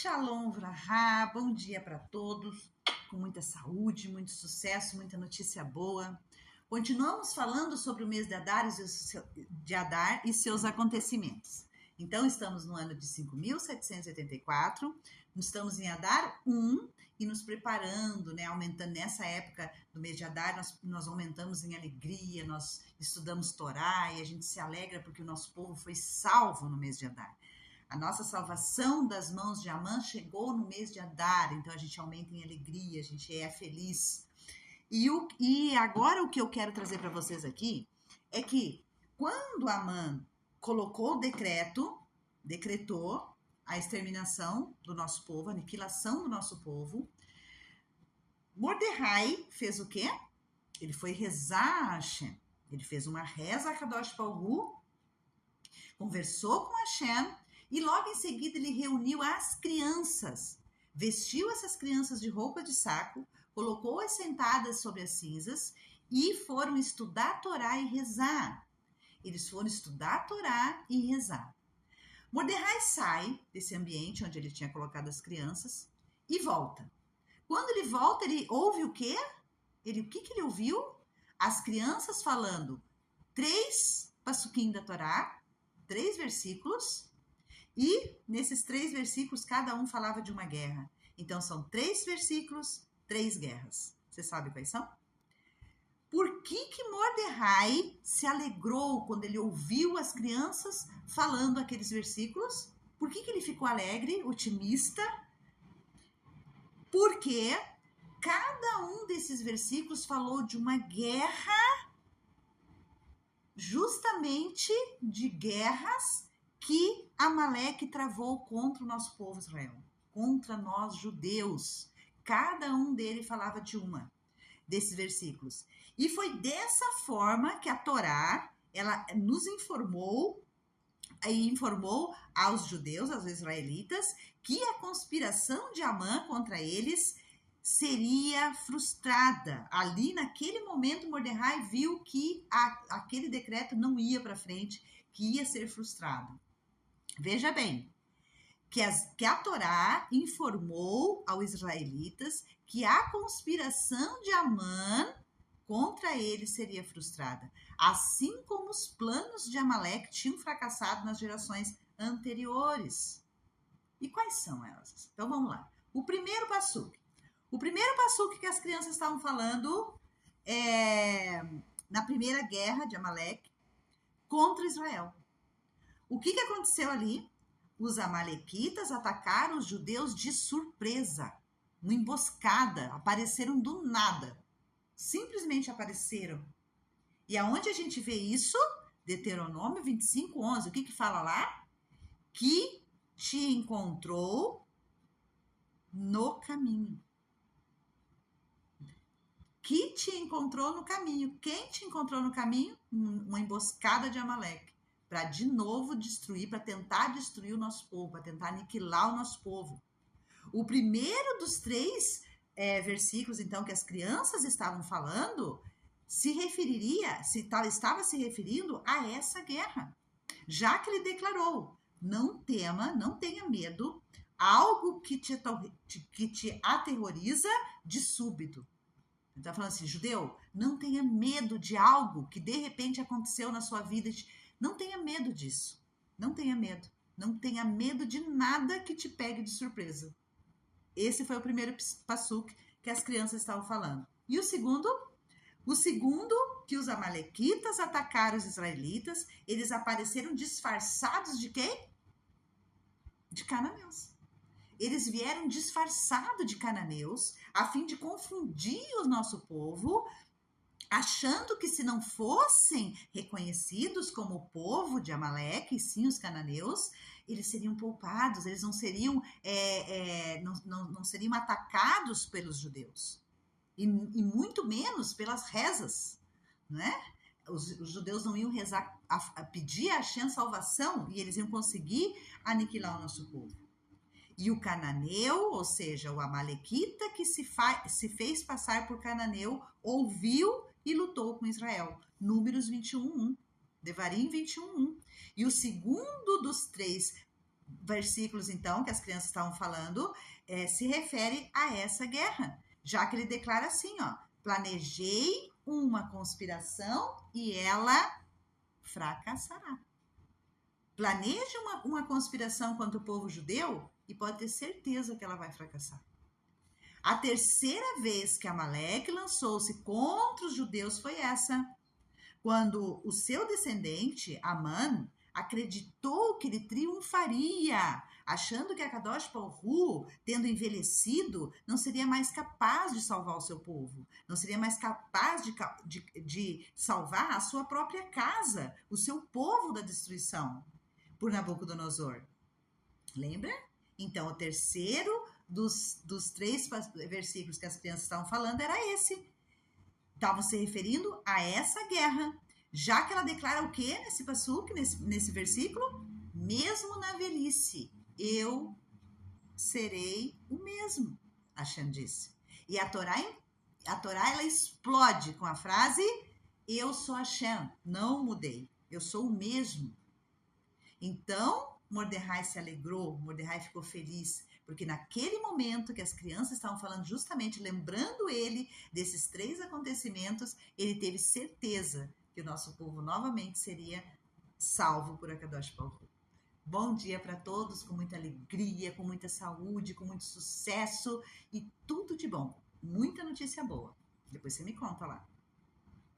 Shalom Vrahá, bom dia para todos, com muita saúde, muito sucesso, muita notícia boa. Continuamos falando sobre o mês de Adar e seus acontecimentos. Então, estamos no ano de 5.784, estamos em Adar 1 e nos preparando, aumentando nessa época do mês de Adar, nós aumentamos em alegria, nós estudamos Torá e a gente se alegra porque o nosso povo foi salvo no mês de Adar. A nossa salvação das mãos de Amã chegou no mês de Adar, então a gente aumenta em alegria, a gente é feliz. E agora o que eu quero trazer para vocês aqui é que quando Amã colocou o decretou a exterminação do nosso povo, a aniquilação do nosso povo, Mordecai fez o quê? Ele foi rezar a Hashem. Ele fez uma reza a Kadosh Baruch Hu, conversou com Hashem, e logo em seguida ele reuniu as crianças, vestiu essas crianças de roupa de saco, colocou-as sentadas sobre as cinzas e foram estudar a Torá e rezar. Eles foram estudar a Torá e rezar. Mordecai sai desse ambiente onde ele tinha colocado as crianças e volta. Quando ele volta, ele ouve o quê? O que ele ouviu? As crianças falando 3 passuquim da Torá, 3 versículos, e nesses 3 versículos, cada um falava de uma guerra. Então, são 3 versículos, 3 guerras. Você sabe quais são? Por que Mordecai se alegrou quando ele ouviu as crianças falando aqueles versículos? Por que ele ficou alegre, otimista? Porque cada um desses versículos falou de uma guerra, justamente de guerras que Amaleque travou contra o nosso povo Israel, contra nós judeus. Cada um deles falava de uma desses versículos. E foi dessa forma que a Torá, ela nos informou aos judeus, aos israelitas, que a conspiração de Amã contra eles seria frustrada. Ali, naquele momento, Mordecai viu que aquele decreto não ia para frente, que ia ser frustrado. Veja bem, que a Torá informou aos israelitas que a conspiração de Amã contra eles seria frustrada, assim como os planos de Amaleque tinham fracassado nas gerações anteriores. E quais são elas? Então vamos lá. O primeiro passuque que as crianças estavam falando na primeira guerra de Amaleque contra Israel. O que aconteceu ali? Os amalequitas atacaram os judeus de surpresa, uma emboscada, apareceram do nada, simplesmente apareceram. E aonde a gente vê isso? Deuteronômio 25:11, o que fala lá? Que te encontrou no caminho. Que te encontrou no caminho. Quem te encontrou no caminho? Uma emboscada de Amaleque, para de novo destruir, para tentar destruir o nosso povo, para tentar aniquilar o nosso povo. O primeiro dos 3 versículos, então, que as crianças estavam falando, estava se referindo a essa guerra. Já que ele declarou, não tema, não tenha medo, algo que te aterroriza de súbito. Ele está falando assim, judeu, não tenha medo de algo que de repente aconteceu na sua vida. Não tenha medo disso. Não tenha medo. Não tenha medo de nada que te pegue de surpresa. Esse foi o primeiro passuque que as crianças estavam falando. E o segundo? O segundo, que os amalequitas atacaram os israelitas, eles apareceram disfarçados de quem? De cananeus. Eles vieram disfarçados de cananeus, a fim de confundir o nosso povo, achando que se não fossem reconhecidos como o povo de Amaleque, e sim os cananeus, eles seriam poupados, eles não seriam, não seriam atacados pelos judeus. E muito menos pelas rezas, né? Os judeus não iam rezar, a pedir a Hashem salvação, e eles iam conseguir aniquilar o nosso povo. E o cananeu, ou seja, o amalequita que se fez passar por cananeu, ouviu e lutou com Israel. Números 21:1. Devarim 21:1. E o segundo dos 3 versículos, então, que as crianças estavam falando, se refere a essa guerra, já que ele declara assim, ó, planejei uma conspiração e ela fracassará. Planeje uma conspiração contra o povo judeu e pode ter certeza que ela vai fracassar. A terceira vez que Amaleque lançou-se contra os judeus foi essa, quando o seu descendente, Amã, acreditou que ele triunfaria, achando que a Kadosh Baruch, tendo envelhecido, não seria mais capaz de salvar o seu povo, não seria mais capaz de salvar a sua própria casa, o seu povo da destruição, por Nabucodonosor. Lembra? Então, o terceiro dos 3 versículos que as crianças estavam falando era esse. Estavam se referindo a essa guerra, já que ela declara o que nesse passuque, nesse versículo? Mesmo na velhice, eu serei o mesmo, Hashem disse. E a Torá ela explode com a frase, eu sou Hashem, não mudei, eu sou o mesmo. Então, Mordecai se alegrou, Mordecai ficou feliz, porque naquele momento que as crianças estavam falando, justamente lembrando ele desses 3 acontecimentos, ele teve certeza que o nosso povo novamente seria salvo por Akadosh Baruch Hu. Bom dia para todos, com muita alegria, com muita saúde, com muito sucesso e tudo de bom. Muita notícia boa. Depois você me conta lá.